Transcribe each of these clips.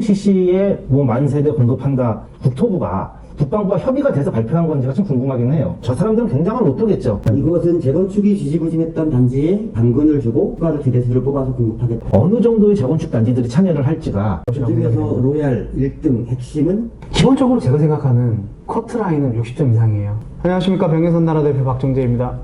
2,000cc의 뭐 만세대 공급한다. 국방부가 협의가 돼서 발표한 건지가 좀 궁금하긴 해요. 저 사람들은 굉장한 로또겠죠. 이것은 재건축이 지지부진했던 단지에 당근을 주고 추가로 지대수를 뽑아서 공급하겠다. 어느 정도의 재건축 단지들이 참여를 할지가. 그중에서 로얄 1등 핵심은 기본적으로 제가 생각하는 커트라인은 60점 이상이에요. 안녕하십니까, 병행선 나라 대표 박정재입니다.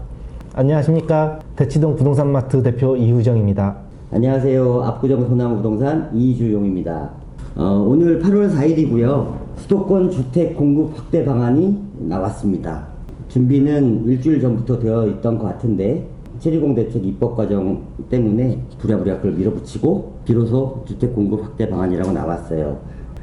안녕하십니까. 대치동 부동산마트 대표 이hu정입니다. 안녕하세요. 압구정 소나무 부동산 이주용입니다. 오늘 8월 4일이고요. 수도권 주택 공급 확대 방안이 나왔습니다. 준비는 일주일 전부터 되어 있던 것 같은데 7.20 대책 입법 과정 때문에 부랴부랴 그걸 밀어붙이고 비로소 주택 공급 확대 방안이라고 나왔어요.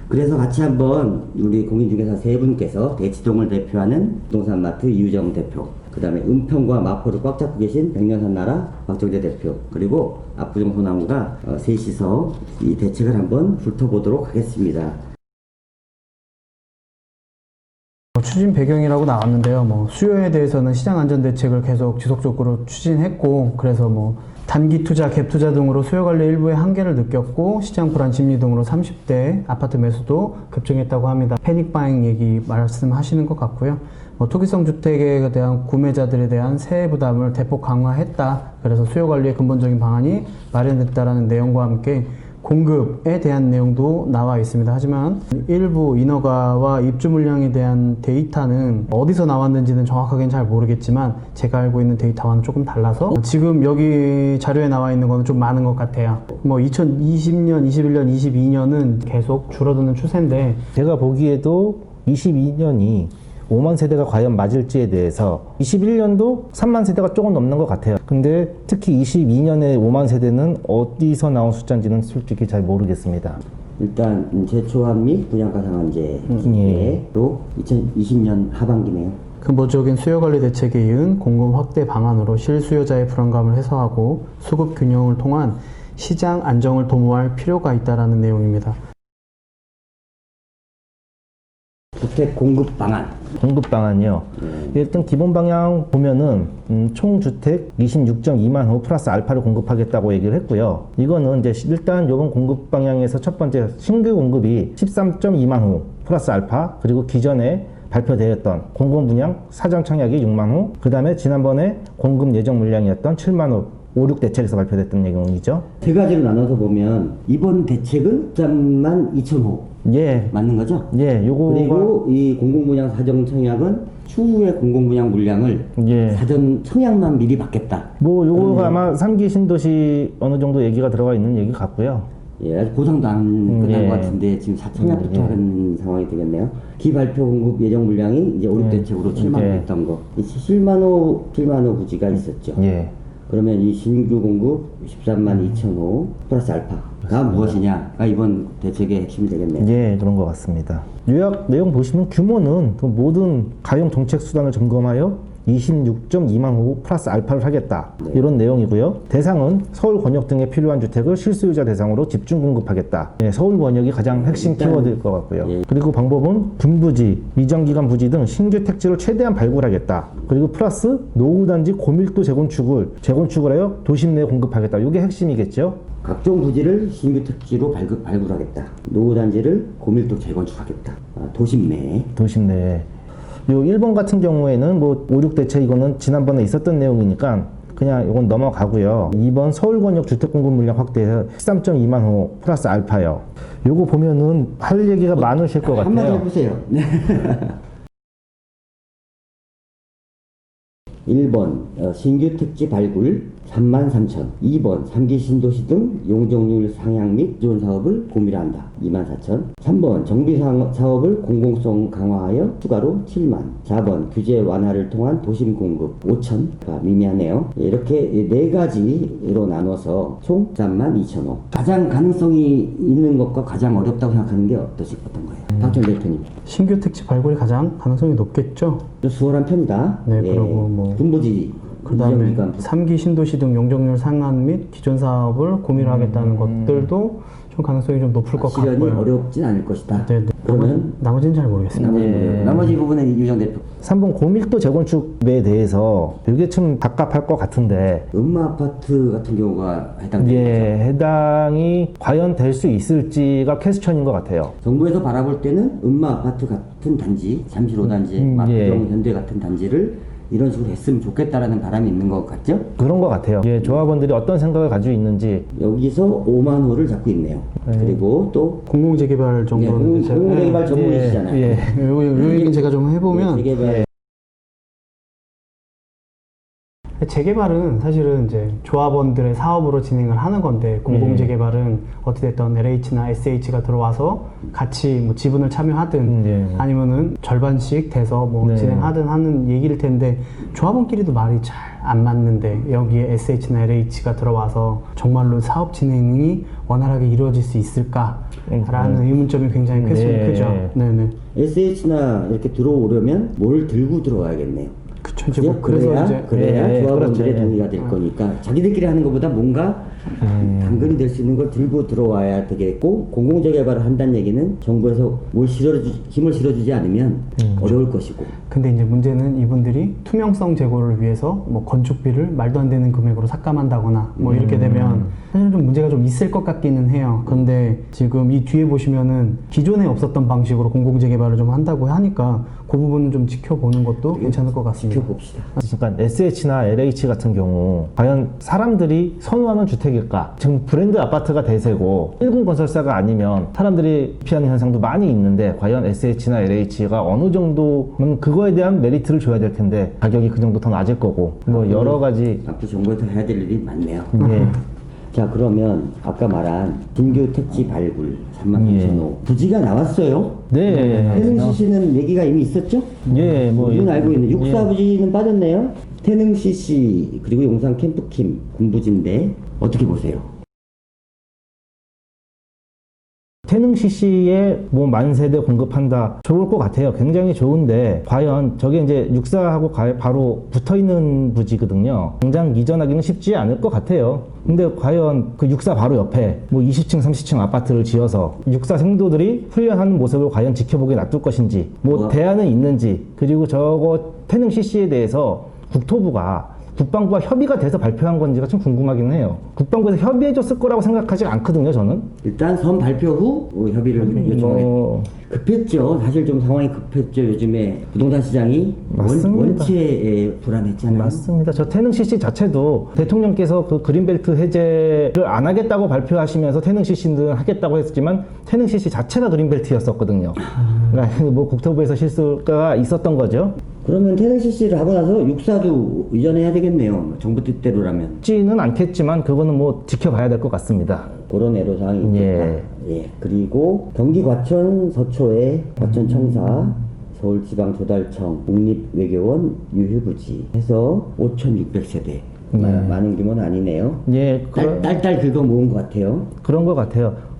그래서 같이 한번 우리 공인중개사 세 분께서 대치동을 대표하는 부동산마트 이hu정 대표, 그 다음에 은평과 마포를 꽉 잡고 계신 백년산 나라 박정재 대표, 그리고 압구정 소나무가 셋이서 이 대책을 한번 훑어보도록 하겠습니다. 추진 배경이라고 나왔는데요. 수요에 대해서는 시장 안전 대책을 계속 지속적으로 추진했고, 그래서 단기 투자, 갭 투자 등으로 수요 관리 일부의 한계를 느꼈고, 시장 불안 심리 등으로 30대 아파트 매수도 급증했다고 합니다. 패닉 바잉 얘기 말씀하시는 것 같고요. 투기성 주택에 대한 구매자들에 대한 세액 부담을 대폭 강화했다. 그래서 수요 관리의 근본적인 방안이 마련됐다라는 내용과 함께 공급에 대한 내용도 나와 있습니다. 하지만 일부 인허가와 입주 물량에 대한 데이터는 어디서 나왔는지는 정확하게는 잘 모르겠지만 제가 알고 있는 데이터와는 조금 달라서 지금 여기 자료에 나와 있는 거는 좀 많은 것 같아요. 2020년, 21년, 22년은 계속 줄어드는 추세인데, 제가 보기에도 22년이 5만 세대가 과연 맞을지에 대해서 21년도 3만 세대가 조금 넘는 것 같아요. 근데 특히 22년에 5만 세대는 어디서 나온 숫자인지는 솔직히 잘 모르겠습니다. 일단 재초안 및 분양가 상한제로 2020년 하반기네요. 근본적인 수요 관리 대책에 이은 공급 확대 방안으로 실수요자의 불안감을 해소하고 수급 균형을 통한 시장 안정을 도모할 필요가 있다는 내용입니다. 주택 공급 방안. 공급 방안이요. 일단 기본 방향 보면은 총 주택 26.2만 호 플러스 알파를 공급하겠다고 얘기를 했고요. 이거는 이제 일단 이번 공급 방향에서 첫 번째 신규 공급이 13.2만 호 플러스 알파, 그리고 기존에 발표되었던 공급 분양 사전 청약이 6만 호, 그 다음에 지난번에 공급 예정 물량이었던 7만 호 5, 6 대책에서 발표됐던 내용이죠. 세 가지로 나눠서 보면 이번 대책은 13만 2천 호 예. 맞는 거죠? 예, 요거가 그리고 이 공공분양 사전 청약은 추후에 공공분양 물량을 예. 사전 청약만 미리 받겠다. 요거가 아마 3기 신도시 어느 정도 얘기가 들어가 있는 얘기 같고요. 예, 아직 고상도 안 끝난 예. 것 같은데 지금 사청약부터 하는 상황이 되겠네요. 기발표 공급 예정 물량이 이제 5, 6 대책으로 7만 호 했던 거. 7만 호 부지가 있었죠. 예. 그러면 이 신규 공급 13만 2천 호 플러스 알파가 무엇이냐가 이번 대책의 핵심이 되겠네요. 예, 그런 것 같습니다. 요약 내용 보시면 규모는 그 모든 가용 정책 수단을 점검하여 26.2만 호 플러스 알파를 하겠다. 이런 내용이고요. 대상은 서울 권역 등에 필요한 주택을 실수요자 대상으로 집중 공급하겠다. 예, 서울 권역이 가장 핵심 키워드일 것 같고요. 그리고 방법은 분부지, 이전기간 부지 등 신규 택지를 최대한 발굴하겠다. 그리고 플러스 노후단지 고밀도 재건축을 하여 도심 내에 공급하겠다. 이게 핵심이겠죠. 각종 부지를 신규 택지로 발굴하겠다. 노후단지를 고밀도 재건축하겠다. 도심 내에. 요 1번 같은 경우에는 5, 6 대책 이거는 지난번에 있었던 내용이니까 그냥 이건 넘어가고요. 2번 서울 권역 주택 공급 물량 확대해서 13.2만 호 플러스 알파요. 요거 보면은 할 얘기가 많으실 것 같아요. 한마디 해보세요. 네. 1번 신규 택지 발굴 33,000. 2번 3기 신도시 등 용적률 상향 및 기존 사업을 고밀화한다. 24,000. 3번 정비 사업을 공공성 강화하여 추가로 7만. 4번 규제 완화를 통한 도심 공급 5,000가 미미하네요. 이렇게 네 가지로 나눠서 총 32,000호. 가장 가능성이 있는 것과 가장 어렵다고 생각하는 게 어떤 거예요? 박정 대표님. 신규 택지 발굴이 가장 가능성이 높겠죠. 수월한 편이다. 네, 그리고 분부지. 그 다음에 이전 기간 3기 신도시 등 용적률 상한 및 기존 사업을 고밀화하겠다는 것들도 좀 좀 가능성이 좀 높을 것 실현이 같고요. 어렵진 않을 것이다. 네, 네. 그러면 나머지는 잘 모르겠습니다. 나머지 부분은 유정 대표. 3번 고밀도 재건축에 대해서 이게 좀 답답할 것 같은데 음마 아파트 같은 경우가 해당되는 예, 해당이 과연 될 수 있을지가 퀘스천인 것 같아요. 정부에서 바라볼 때는 음마 아파트 같은 단지, 잠실 5단지, 마포정 예. 현대 같은 단지를 이런 식으로 했으면 좋겠다라는 바람이 있는 것 같죠? 그런 것 같아요. 예, 조합원들이 어떤 생각을 가지고 있는지 여기서 5만 호를 잡고 있네요. 그리고 또 공공재개발 정도는 이제 공공재개발 전문이시잖아요. 예, 요 얘기는 제가 좀 해보면 재개발 재개발은 사실은 이제 조합원들의 사업으로 진행을 하는 건데 공공재개발은 어찌됐든 LH나 SH가 들어와서 같이 뭐 지분을 참여하든 예. 아니면은 절반씩 돼서 뭐 네. 진행하든 하는 얘기일 텐데 조합원끼리도 말이 잘 안 맞는데 여기에 SH나 LH가 들어와서 정말로 사업 진행이 원활하게 이루어질 수 있을까라는 의문점이 굉장히 퀘스천이 네. 크죠. 네네. SH나 이렇게 들어오려면 뭘 들고 들어와야겠네요. 그쵸. 이제 뭐 그래서 그래야, 이제 그래야 네, 조합원들의 그렇죠. 동의가 될 거니까 자기들끼리 하는 것보다 뭔가 당근이 될 수 있는 걸 들고 들어와야 되겠고 공공재개발을 한다는 얘기는 정부에서 힘을 실어주지 않으면 어려울 것이고 근데 이제 문제는 이분들이 투명성 제고를 위해서 뭐 건축비를 말도 안 되는 금액으로 삭감한다거나 뭐 이렇게 되면 사실 좀 문제가 좀 있을 것 같기는 해요. 근데 지금 이 뒤에 보시면은 기존에 없었던 방식으로 공공재개발을 좀 한다고 하니까 그 부분은 좀 지켜보는 것도 괜찮을 것 같습니다. 지켜봅시다. 그러니까 SH나 LH 같은 경우 과연 사람들이 선호하는 주택일까? 지금 브랜드 아파트가 대세고 1군 건설사가 아니면 사람들이 피하는 현상도 많이 있는데 과연 SH나 LH가 어느 정도면 그거에 대한 메리트를 줘야 될 텐데 가격이 그 정도 더 낮을 거고 뭐 여러 가지 앞으로 정부에서 해야 될 일이 많네요. 예. 자 그러면 아까 말한 신규 택지 발굴 33,000호 부지가 나왔어요. 네. 태릉 CC는 얘기가 이미 있었죠? 예, 뭐 우리는 알고 있는 예. 육사 부지는 빠졌네요. 태릉 CC 그리고 용산 캠프킴 군부지인데 어떻게 보세요? 태릉 CC에 뭐 만세대 공급한다 좋을 것 같아요. 굉장히 좋은데 과연 저게 이제 육사하고 바로 붙어 있는 부지거든요. 당장 이전하기는 쉽지 않을 것 같아요. 근데 과연 그 육사 바로 옆에 뭐 20층, 30층 아파트를 지어서 육사 생도들이 훈련하는 모습을 과연 지켜보게 놔둘 것인지 뭐 대안은 있는지 그리고 저거 태릉 CC에 대해서 국토부가 국방부와 협의가 돼서 발표한 건지가 좀 궁금하긴 해요. 국방부에서 협의해줬을 거라고 생각하지 않거든요, 저는. 일단 선 발표 후 협의를 요청했고 뭐 급했죠. 사실 좀 상황이 급했죠. 요즘에 부동산 시장이 맞습니다. 원체에 불안했잖아요. 맞습니다. 저 태릉 CC 자체도 대통령께서 그 그린벨트 해제를 안 하겠다고 발표하시면서 태릉 CC는 하겠다고 했지만 태릉 CC 자체가 그린벨트였었거든요. 그러니까 뭐 국토부에서 실수가 있었던 거죠. 그러면 태릉 CC를 하고 나서 육사도 이전해야 되겠네요. 정부 뜻대로라면. 쉽지는 않겠지만 그거는 뭐 지켜봐야 될 것 같습니다. 그런 애로사항이 있겠다. 예. 예. 그리고 경기 과천 서초의 과천청사 서울지방조달청 국립외교원 유휴부지 해서 5,600세대. 많은 규모는 아니네요. 예, 딸딸 긁어 모은 것 같아요. 그런 것 같아요.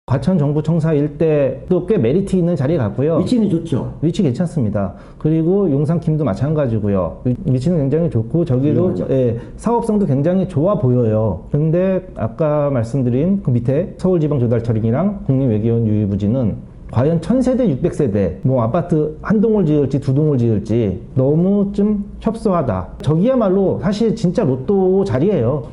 과천 정부청사 일대도 꽤 메리트 있는 자리 같고요. 위치는 좋죠. 위치 괜찮습니다. 그리고 용산킴도 마찬가지고요. 위치는 굉장히 좋고 저기도 예, 사업성도 굉장히 좋아 보여요. 근데 아까 말씀드린 그 밑에 서울지방조달청이랑 국립외교원 유휴부지는 과연 1000세대, 600세대 뭐 아파트 한 동을 지을지 두 동을 지을지 너무 좀 협소하다. 저기야말로 사실 진짜 로또 자리예요.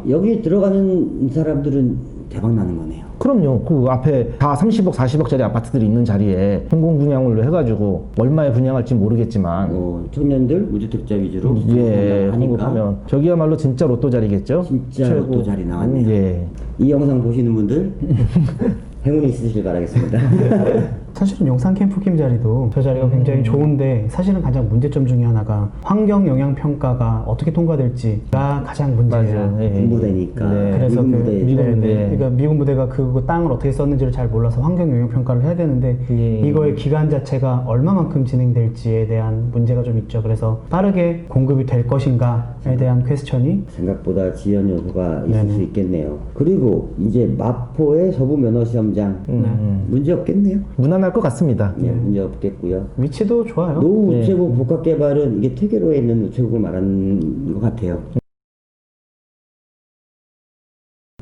여기 들어가는 사람들은 대박 나는 거네요. 그럼요. 그 앞에 다 30억, 40억짜리 아파트들이 있는 자리에 공공 분양을 해가지고 얼마에 분양할지 모르겠지만 청년들 무주택자 위주로 예, 하니까 공급하면 저기야말로 진짜 로또 자리겠죠? 진짜 로또 자리 나왔네요. 예. 이 영상 보시는 분들 행운이 있으시길 바라겠습니다. 사실은 용산 캠프킴 자리도 저 자리가 굉장히 좋은데 사실은 가장 문제점 중에 하나가 환경 영향 평가가 어떻게 통과될지가 가장 문제예요. 맞아요. 예. 군부대니까. 네. 그래서 미군 부대. 미군 부대. 그러니까 미군 부대가 그 땅을 어떻게 썼는지를 잘 몰라서 환경 영향 평가를 해야 되는데 예. 이거의 기간 자체가 얼마만큼 진행될지에 대한 문제가 좀 있죠. 그래서 빠르게 공급이 될 것인가에 대한 퀘스천이 생각보다 지연 요소가 있을 네네. 수 있겠네요. 그리고 이제 마포의 서부 면허시험장 문제 없겠네요. 무난할 것 같습니다. 예, 문제 없겠고요. 위치도 좋아요. 노후 우체국 복합개발은 이게 퇴계로에 있는 우체국을 말하는 것 같아요.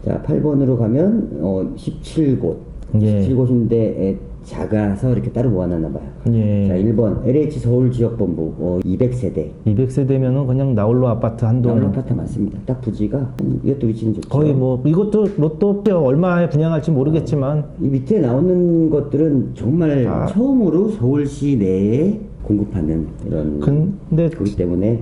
자, 8번으로 가면 17곳. 예. 17곳인데 작아서 이렇게 따로 모아놨나 봐요. 예. 자, 1번 LH 서울 지역본부 200세대. 200세대면은 그냥 나홀로 아파트 한 동. 나홀로 아파트 맞습니다. 딱 부지가 이것도 위치는 좋죠. 거의 뭐 이것도 로또 얼마에 분양할지 모르겠지만 이 밑에 나오는 것들은 정말 아. 처음으로 서울시 내에 공급하는 이런 근데 거기 때문에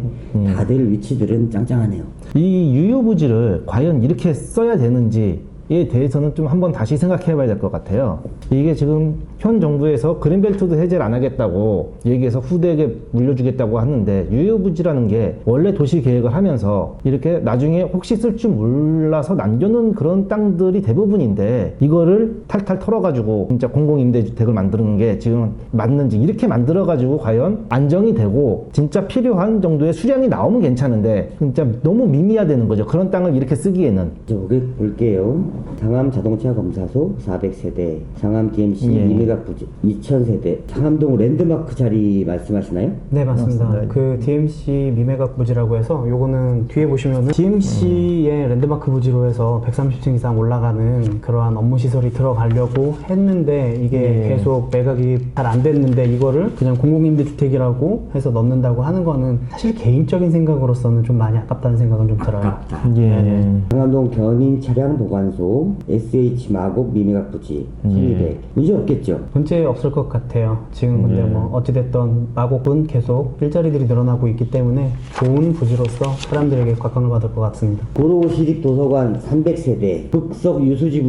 다들 위치들은 짱짱하네요. 이 유효부지를 과연 이렇게 써야 되는지에 대해서는 좀 한번 다시 생각해 봐야 될 것 같아요. 이게 지금 현 정부에서 그린벨트도 해제를 안 하겠다고 얘기해서 후대에게 물려주겠다고 하는데 유효부지라는 게 원래 도시 계획을 하면서 이렇게 나중에 혹시 쓸 줄 몰라서 남겨놓은 그런 땅들이 대부분인데 이거를 탈탈 털어가지고 진짜 공공임대주택을 만드는 게 지금 맞는지 이렇게 만들어가지고 과연 안정이 되고 진짜 필요한 정도의 수량이 나오면 괜찮은데 진짜 너무 미미화되는 거죠. 그런 땅을 이렇게 쓰기에는. 저기 볼게요. 상암 자동차 검사소 400세대, 상암 DMC 예. 미미각 부지 2000세대, 상암동 랜드마크 자리 말씀하시나요? 네, 맞습니다. 맞습니다. 그 DMC 미매각 부지라고 해서 요거는 뒤에 보시면은 DMC의 랜드마크 부지로 해서 130층 이상 올라가는 그러한 업무 시설이 들어가려고 했는데 이게 계속 매각이 잘 안 됐는데 이거를 그냥 공공임대주택이라고 해서 넣는다고 하는 거는 사실 개인적인 생각으로서는 좀 많이 아깝다는 생각은 좀 들어요. 아깝다. 예. 상암동 견인 차량 보관소 SH 마곡 미미각 부지 1200. 문제 없겠죠? 문제 없을 것 같아요. 지금 근데 뭐 어찌됐든 마곡은 계속 일자리들이 늘어나고 있기 때문에 좋은 부지로서 사람들에게 각광을 받을 것 같습니다. 고로시립도서관 300세대, 북석 유수지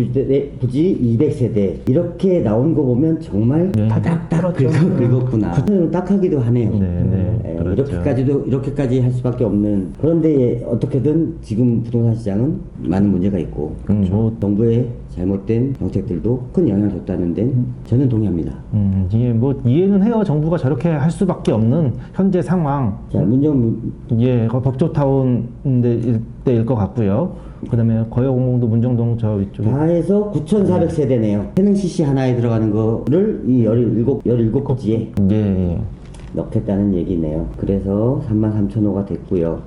부지 200세대 이렇게 나온 거 보면 정말 딱딱 긁었구나. 딱하기도 하네요. 네, 그렇죠. 이렇게까지 할 수밖에 없는. 그런데 어떻게든 지금 부동산 시장은 많은 문제가 있고 뭐 정부의 잘못된 정책들도 큰 영향을 줬다는 데는 저는 동의합니다. 예, 뭐 이해는 해요. 정부가 저렇게 할 수밖에 없는 현재 상황. 자, 문정 예, 그 법조타운 일대일 것 같고요. 그다음에 거여공공도 문정동 저 위쪽에 다 해서 9,400세대네요. 해능 CC 하나에 들어가는 거를 이 17부지에 예. 넣겠다는 얘기네요. 그래서 33,000호가 됐고요.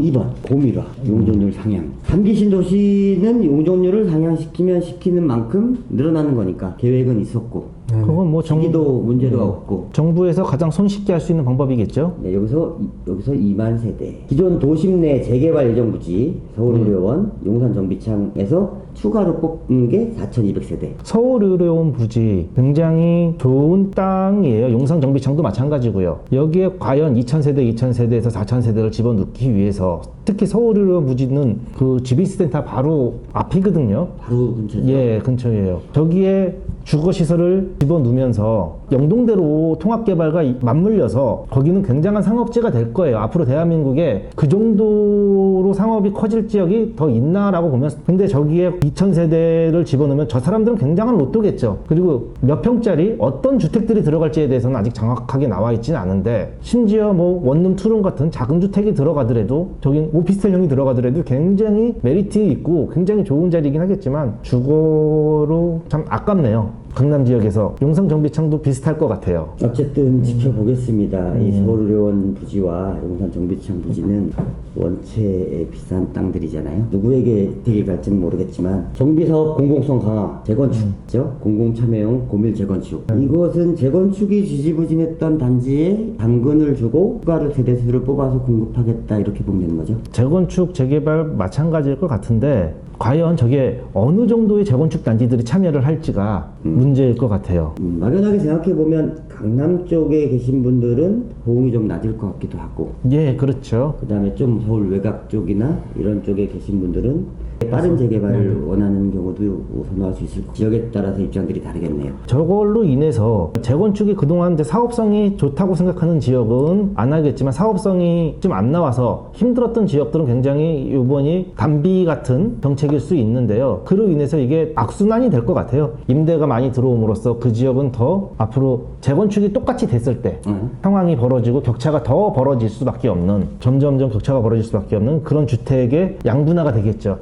2번 고밀화 용적률 상향. 3기 신도시는 용적률을 상향시키면 시키는 만큼 늘어나는 거니까 계획은 있었고 그건 뭐 시기도 문제도 없고. 정부에서 가장 손쉽게 할 수 있는 방법이겠죠. 네, 여기서 2만 세대. 기존 도심 내 재개발 예정 부지 서울의료원 용산정비창에서 추가로 뽑은 게 4,200세대. 서울의료원 부지 굉장히 좋은 땅이에요. 용산정비창도 마찬가지고요. 여기에 과연 2,000세대에서 4,000세대를 집어넣기 위해서 특히 서울의료원 부지는 그 GBC센터 바로 앞이거든요. 바로 근처죠. 예, 근처예요. 저기에 주거시설을 집어넣으면서 영동대로 통합개발과 맞물려서 거기는 굉장한 상업지가 될 거예요. 앞으로 대한민국에 그 정도로 상업이 커질 지역이 더 있나라고 보면 근데 저기에 2,000세대를 집어넣으면 저 사람들은 굉장한 로또겠죠. 그리고 몇 평짜리 어떤 주택들이 들어갈지에 대해서는 아직 정확하게 나와 있지는 않은데 심지어 뭐 원룸 투룸 같은 작은 주택이 들어가더라도 저긴 오피스텔형이 들어가더라도 굉장히 메리트 있고 굉장히 좋은 자리이긴 하겠지만 주거로 참 아깝네요. 강남 지역에서 용산정비창도 비슷할 것 같아요. 어쨌든 지켜보겠습니다. 이 서울의료원 부지와 용산정비창 부지는 원체에 비싼 땅들이잖아요. 누구에게 혜택이 갈지는 모르겠지만 정비사업 공공성 강화, 재건축죠. 공공참여용 고밀 재건축. 이것은 재건축이 지지부진했던 단지에 당근을 주고 추가로 세대수를 뽑아서 공급하겠다 이렇게 보면 되는 거죠. 재건축, 재개발 마찬가지일 것 같은데 과연 저게 어느 정도의 재건축 단지들이 참여를 할지가 문제일 것 같아요. 막연하게 생각해보면 강남 쪽에 계신 분들은 호응이 좀 낮을 것 같기도 하고 예, 그렇죠. 그 다음에 좀 서울 외곽 쪽이나 이런 쪽에 계신 분들은 빠른 재개발을 원하는 경우도 선호할 수 있을 거고 지역에 따라서 입장들이 다르겠네요. 저걸로 인해서 재건축이 그동안 이제 사업성이 좋다고 생각하는 지역은 안 하겠지만 사업성이 좀 안 나와서 힘들었던 지역들은 굉장히 이번이 단비 같은 정책일 수 있는데요. 그로 인해서 이게 악순환이 될 것 같아요. 임대가 많이 들어옴으로써 그 지역은 더 앞으로 재건축이 똑같이 됐을 때 상황이 벌어지고 격차가 더 벌어질 수밖에 없는 점점점 격차가 벌어질 수밖에 없는 그런 주택의 양분화가 되겠죠.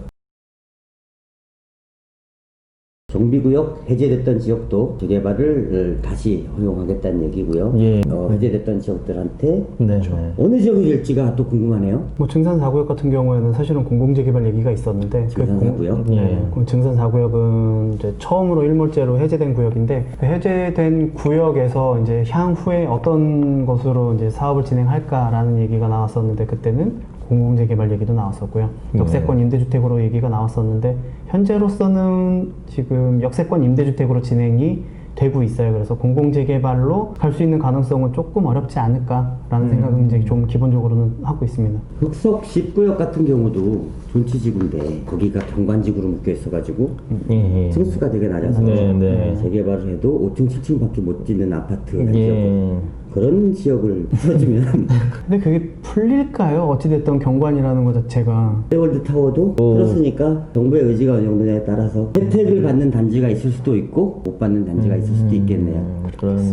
정비구역 해제됐던 지역도 재개발을 다시 허용하겠다는 얘기고요. 예. 해제됐던 지역들한테 네. 어느 지역이 될지가 또 궁금하네요. 뭐 증산 4구역 같은 경우에는 사실은 공공재개발 얘기가 있었는데 증산 4구역? 네, 그 증산 4구역은 이제 처음으로 일몰제로 해제된 구역인데 그 해제된 구역에서 이제 향후에 어떤 것으로 이제 사업을 진행할까라는 얘기가 나왔었는데 그때는 공공재개발 얘기도 나왔었고요. 역세권 임대주택으로 얘기가 나왔었는데 현재로서는 지금 역세권 임대주택으로 진행이 되고 있어요. 그래서 공공재개발로 갈 수 있는 가능성은 조금 어렵지 않을까라는 생각은 이제 좀 기본적으로는 하고 있습니다. 흑석 10구역 같은 경우도 존치지구인데 거기가 경관지구로 묶여 있어가지고 예. 층수가 되게 낮아서 네. 재개발을 해도 5층, 7층밖에 못 짓는 아파트 예. 그런 지역을 풀어주면 근데 그게 풀릴까요? 어찌됐든 경관이라는 것 자체가 월드 타워도 풀었으니까 정부의 의지가 어느 정도냐에 따라서 혜택을 받는 단지가 있을 수도 있고 못 받는 단지가 있을 수도 있겠네요.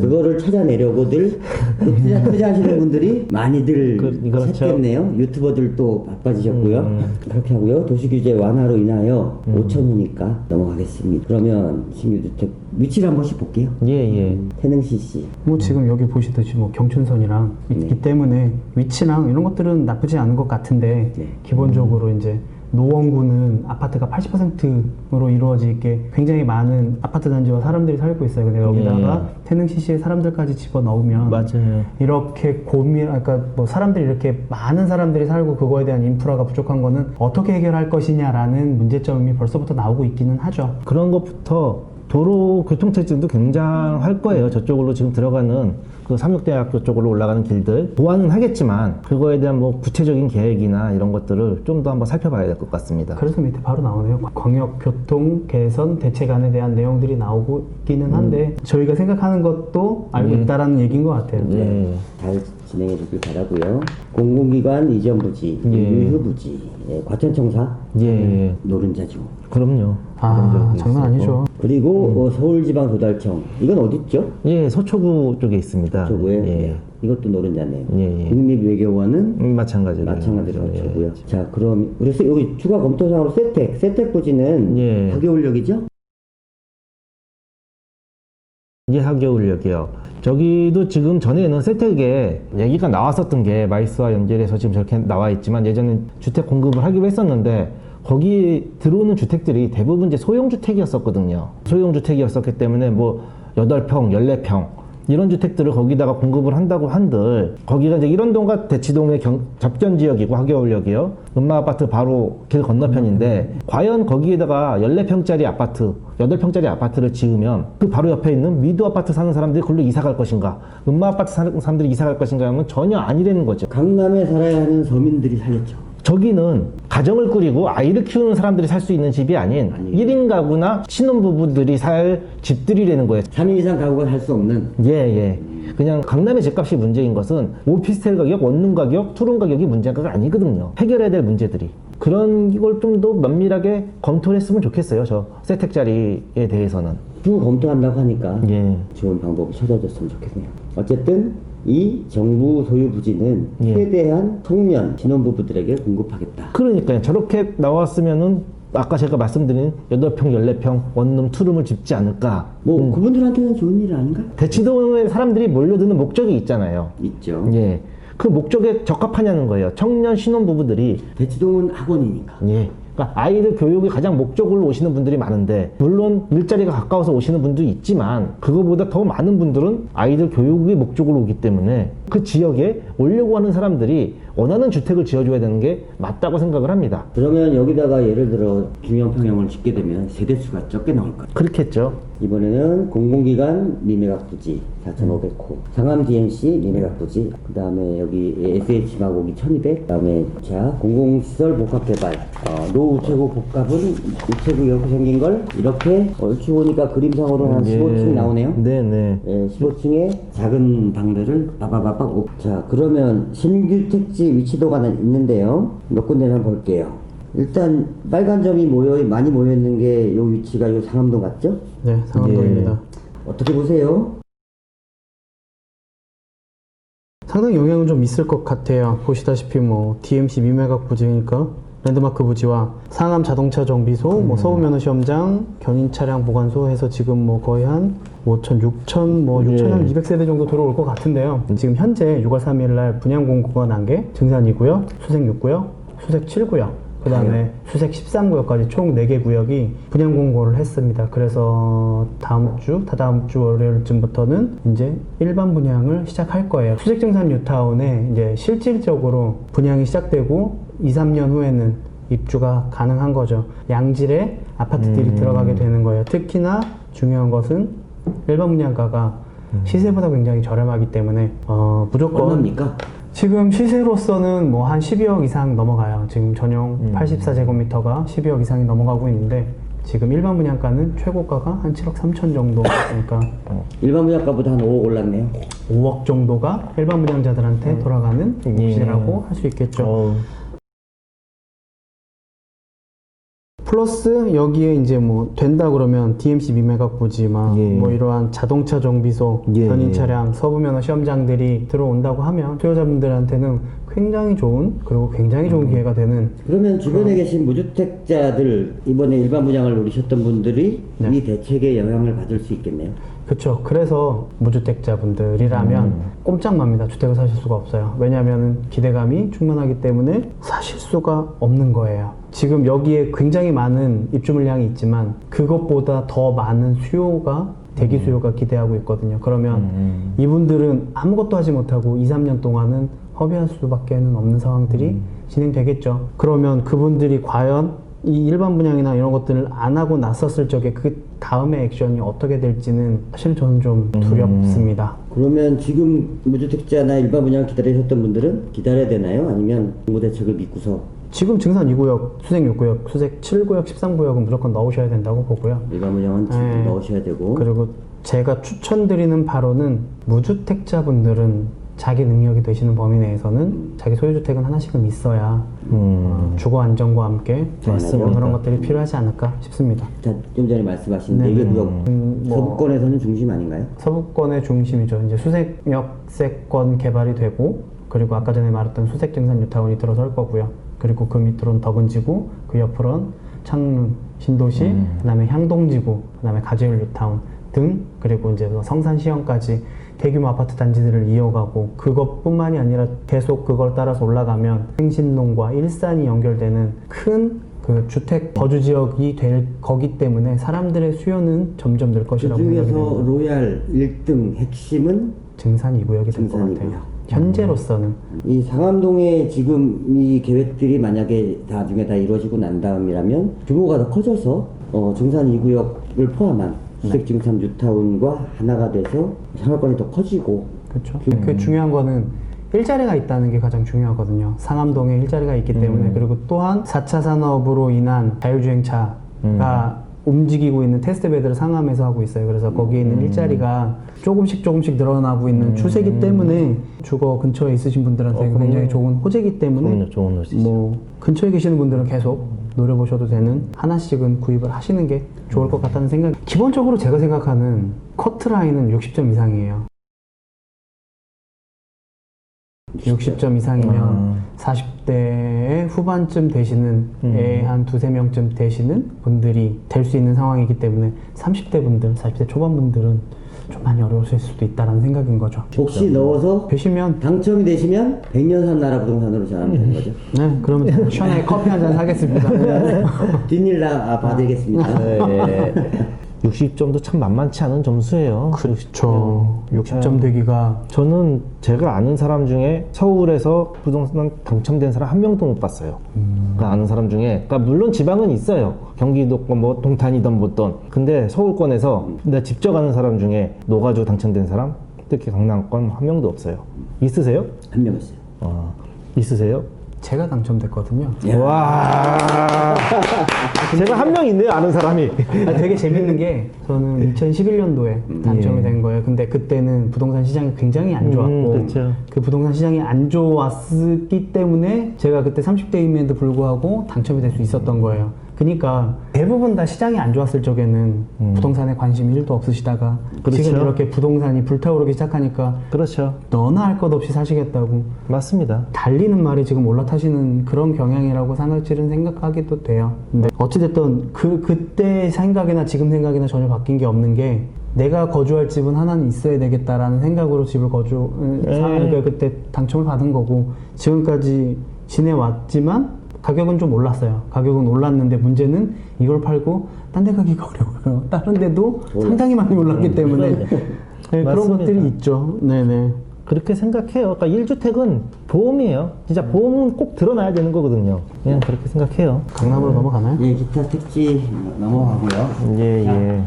그거를 찾아내려고들 투자하시는 분들이 많이들 그렇죠. 찾겠네요. 유튜버들도 바빠지셨고요. 그렇게 하고요. 도시규제 완화로 인하여 5천호니까 넘어가겠습니다. 그러면 신규주택 위치를 한 번씩 볼게요. 예. 태릉 CC. 뭐 지금 여기 보시듯이 뭐 경춘선이랑 있기 때문에 위치랑 이런 것들은 나쁘지 않은 것 같은데 네. 기본적으로 이제 노원구는 아파트가 80%로 이루어지게 굉장히 많은 아파트 단지와 사람들이 살고 있어요. 근데 여기다가 태릉시시에 사람들까지 집어넣으면 맞아요. 이렇게 그러니까 뭐 사람들이 이렇게 많은 사람들이 살고 그거에 대한 인프라가 부족한 거는 어떻게 해결할 것이냐라는 문제점이 벌써부터 나오고 있기는 하죠. 그런 것부터 도로 교통체증도 굉장할 거예요. 저쪽으로 지금 들어가는 그 삼육대학교 쪽으로 올라가는 길들 보완은 하겠지만 그거에 대한 뭐 구체적인 계획이나 이런 것들을 좀 더 한번 살펴봐야 될 것 같습니다. 그래서 밑에 바로 나오네요. 광역교통 개선 대책안에 대한 내용들이 나오고 있기는 한데 저희가 생각하는 것도 알고 있다라는 얘기인 것 같아요. 예. 잘 진행해 주길 바라고요. 공공기관 이전 부지, 유휴 부지, 과천청사, 예. 노른자죠. 그럼요. 아, 장난 아니죠. 그리고 서울지방도달청 이건 어디 있죠? 예, 서초구 쪽에 있습니다. 서초구에 예. 이것도 노른자네요. 예. 국립외교원은 마찬가지로. 마찬가지로 예. 서초구요. 자, 그럼 그래서 여기 추가 검토사항으로 세택 부지는 예. 하계울역이죠? 예, 하계울역이요. 저기도 지금 전에는 세택에 얘기가 나왔었던 게 마이스와 연결해서 지금 저렇게 나와 있지만 예전에 주택 공급을 하기로 했었는데 거기 들어오는 주택들이 대부분 이제 소형주택이었었거든요. 소형주택이었었기 때문에 뭐 8평, 14평 이런 주택들을 거기다가 공급을 한다고 한들 거기가 이제 일원동과 대치동의 접견 지역이고 하계울역이요. 음마아파트 바로 길 건너편인데 과연 거기에다가 14평짜리 아파트, 8평짜리 아파트를 지으면 그 바로 옆에 있는 미도 아파트 사는 사람들이 그걸로 이사 갈 것인가? 음마아파트 사는 사람들이 이사 갈 것인가 하면 전혀 아니라는 거죠. 강남에 살아야 하는 서민들이 살렸죠. 저기는 가정을 꾸리고 아이를 키우는 사람들이 살 수 있는 집이 아닌 1인 가구나 신혼부부들이 살 집들이라는 거예요. 3인 이상 가구가 살 수 없는 예. 그냥 강남의 집값이 문제인 것은 오피스텔 가격, 원룸 가격, 투룸 가격이 문제가 아니거든요. 해결해야 될 문제들이. 그런 걸 좀 더 면밀하게 검토를 했으면 좋겠어요. 저 세택자리에 대해서는. 쭉 검토한다고 하니까 예. 좋은 방법이 찾아졌으면 좋겠네요. 어쨌든 이 정부 소유 부지는 예. 최대한 청년 신혼부부들에게 공급하겠다. 그러니까요. 저렇게 나왔으면은 아까 제가 말씀드린 8평, 14평 원룸, 투룸을 짓지 않을까. 뭐 그분들한테는 좋은 일 아닌가? 대치동에 사람들이 몰려드는 목적이 있잖아요. 있죠. 예. 그 목적에 적합하냐는 거예요. 청년 신혼부부들이. 대치동은 학원이니까. 예. 그러니까 아이들 교육이 가장 목적으로 오시는 분들이 많은데 물론 일자리가 가까워서 오시는 분도 있지만 그거보다 더 많은 분들은 아이들 교육이 목적으로 오기 때문에 그 지역에 오려고 하는 사람들이 원하는 주택을 지어줘야 되는 게 맞다고 생각을 합니다. 그러면 여기다가 예를 들어 중형평형을 짓게 되면 세대수가 적게 나올 거예요. 그렇겠죠. 이번에는 공공기관 미매각 부지 4,500호, 상암 DMC 미매각 부지, 그 다음에 여기 SH마고기 1,200, 그 다음에 자 공공시설 복합개발, 노우체국 복합은 우체국 이렇게 생긴 걸 이렇게 얼추 보니까 그림상으로 한 15층 나오네요. 네네. 15층에 작은 방들을 빠바바박. 자, 그러면 신규 택지 위치도가 있는데요. 몇 군데를 한번 볼게요. 일단 빨간 점이 많이 모여 있는 게 요 위치가 요 상암동 같죠? 네, 상암동입니다. 어떻게 보세요? 상당히 영향은 좀 있을 것 같아요. 보시다시피 뭐 DMC 미매각 부지니까 랜드마크 부지와 상암 자동차 정비소, 뭐 서울면허 시험장, 견인 차량 보관소 해서 지금 뭐 거의 한 5천, 6천, 뭐 6,200세대 정도 들어올 것 같은데요. 지금 현재 6월 3일 날 분양 공고가 난 게 증산 2구역, 수색 6구역, 수색 7구역, 그 다음에 수색 13구역까지 총 4개 구역이 분양 공고를 했습니다. 그래서 다다음 주 월요일쯤부터는 이제 일반 분양을 시작할 거예요. 수색 증산 뉴타운에 이제 실질적으로 분양이 시작되고 2, 3년 후에는 입주가 가능한 거죠. 양질의 아파트들이 들어가게 되는 거예요. 특히나 중요한 것은 일반 분양가가 시세보다 굉장히 저렴하기 때문에 무조건 얼마입니까? 지금 시세로서는 뭐 한 12억 이상 넘어가요. 지금 전용 84제곱미터가 12억 이상이 넘어가고 있는데 지금 일반 분양가는 최고가가 한 7억 3천 정도. 그러니까 일반 분양가보다 한 5억 올랐네요. 5억 정도가 일반 분양자들한테 돌아가는 몫이라고 할 수 있겠죠. 플러스 여기에 이제 뭐 된다 그러면 DMC 미매각 부지 뭐 이러한 자동차 정비소, 견인 차량, 서부면허 시험장들이 들어온다고 하면 수요자분들한테는 굉장히 좋은 그리고 굉장히 좋은 기회가 되는. 그러면 주변에 계신 무주택자들, 이번에 일반 분양을 노리셨던 분들이 이 대책에 영향을 받을 수 있겠네요. 그렇죠. 그래서 무주택자분들이라면 꼼짝 맙니다. 주택을 사실 수가 없어요. 왜냐하면 기대감이 충만하기 때문에 사실 수가 없는 거예요. 지금 여기에 굉장히 많은 입주 물량이 있지만 그것보다 더 많은 수요가 대기 수요가 기대하고 있거든요. 그러면 이분들은 아무것도 하지 못하고 2, 3년 동안은 허비할 수밖에는 없는 상황들이 진행되겠죠. 그러면 그분들이 과연 이 일반 분양이나 이런 것들을 안 하고 났었을 적에 그 다음의 액션이 어떻게 될지는 사실 저는 좀 두렵습니다. 그러면 지금 무주택자나 일반 분양을 기다리셨던 분들은 기다려야 되나요? 아니면 정부 대책을 믿고서 지금 증산 2구역, 수색 6구역, 수색 7구역, 13구역은 무조건 넣으셔야 된다고 보고요. 일반 분양은 지금 넣으셔야 되고. 그리고 제가 추천드리는 바로는 무주택자분들은 자기 능력이 되시는 범위 내에서는 자기 소유주택은 하나씩은 있어야 주거 안정과 함께 그런 것들이 필요하지 않을까 싶습니다. 자, 좀 전에 말씀하신 4개 구역 서부권에서는 중심 아닌가요? 서부권의 중심이죠. 이제 수색 역세권 개발이 되고 그리고 아까 전에 말했던 수색 증산 뉴타운이 들어설 거고요. 그리고 그 밑으로는 덕은지구, 그 옆으로는 창릉, 신도시, 그다음에 향동지구, 그다음에 가재울 뉴타운 등 그리고 이제 성산 시형까지 대규모 아파트 단지들을 이어가고 그것뿐만이 아니라 계속 그걸 따라서 올라가면 행신동과 일산이 연결되는 큰 그 주택 거주 지역이 될 거기 때문에 사람들의 수요는 점점 늘 것이라고 그 생각이 중에서 됩니다. 로얄 1등 핵심은 증산 2구역이 될 것 같아요. 증산이고요. 현재로서는 이 상암동에 지금 이 계획들이 만약에 나중에 다 이루어지고 난 다음이라면 규모가 더 커져서 증산 2구역을 포함한 수색 증산 뉴타운과 하나가 돼서 상업권이 더 커지고. 그렇죠. 그 중요한 거는 일자리가 있다는 게 가장 중요하거든요. 상암동에 일자리가 있기 때문에 그리고 또한 4차 산업으로 인한 자율주행차가 움직이고 있는 테스트베드를 상암에서 하고 있어요. 그래서 거기에 있는 일자리가 조금씩 늘어나고 있는 추세이기 때문에 주거 근처에 있으신 분들한테 굉장히 좋은 호재이기 때문에 좋은 호재죠. 뭐 근처에 계시는 분들은 계속 노려보셔도 되는 하나씩은 구입을 하시는 게 좋을 것 같다는 생각. 기본적으로 제가 생각하는 커트라인은 60점 이상이에요. 60점 이상이면 40대의 후반쯤 되시는 애 한 2-3명쯤 되시는 분들이 될 수 있는 상황이기 때문에 30대 분들, 40대 초반 분들은 좀 많이 어려우실 수도 있다는 생각인 거죠. 혹시 넣어서 되시면 당첨이 되시면 100년 산 나라 부동산으로 전하면 되는 거죠. 네, 그러면 시원하게 커피 한 잔 사겠습니다. 뒷일 봐드리겠습니다. 네. 60점도 참 만만치 않은 점수예요. 그렇죠. 60점 되기가 저는 제가 아는 사람 중에 서울에서 부동산 당첨된 사람 한 명도 못 봤어요. 그 아는 사람 중에. 그러니까 물론 지방은 있어요. 경기도권 뭐 동탄이든 뭐든. 근데 서울권에서 내가 직접 아는 사람 중에 노가주 당첨된 사람, 특히 강남권 한 명도 없어요. 있으세요? 한 명 있어요. 있으세요? 제가 당첨됐거든요. 와. 제가 한 명 있네요, 아는 사람이. 되게 재밌는 게 저는 2011년도에 당첨이 된 거예요. 근데 그때는 부동산 시장이 굉장히 안 좋았고 그렇죠. 그 부동산 시장이 안 좋았기 때문에 제가 그때 30대임에도 불구하고 당첨이 될 수 있었던 거예요. 그러니까 대부분 다 시장이 안 좋았을 적에는 부동산에 관심이 1도 없으시다가 그렇죠. 지금 이렇게 부동산이 불타오르기 시작하니까 그렇죠. 너나 할 것 없이 사시겠다고 맞습니다. 달리는 말이 지금 올라타시는 그런 경향이라고 사실은 생각하기도 돼요. 근데 어찌됐든 그때 생각이나 지금 생각이나 전혀 바뀐 게 없는 게 내가 거주할 집은 하나는 있어야 되겠다라는 생각으로 집을 그러니까 그때 당첨을 받은 거고 지금까지 지내왔지만 가격은 좀 올랐어요. 가격은 올랐는데 문제는 이걸 팔고 딴 데 가기가 어려워요. 다른 데도 상당히 많이 올랐기 때문에 네, 그런 맞습니다. 것들이 있죠. 네네. 그렇게 생각해요. 그러니까 1주택은 보험이에요. 진짜 보험은 꼭 드러나야 되는 거거든요. 그냥 그렇게 생각해요. 강남으로 넘어가나요? 예, 기타 택지 넘어가고요. 예, 예.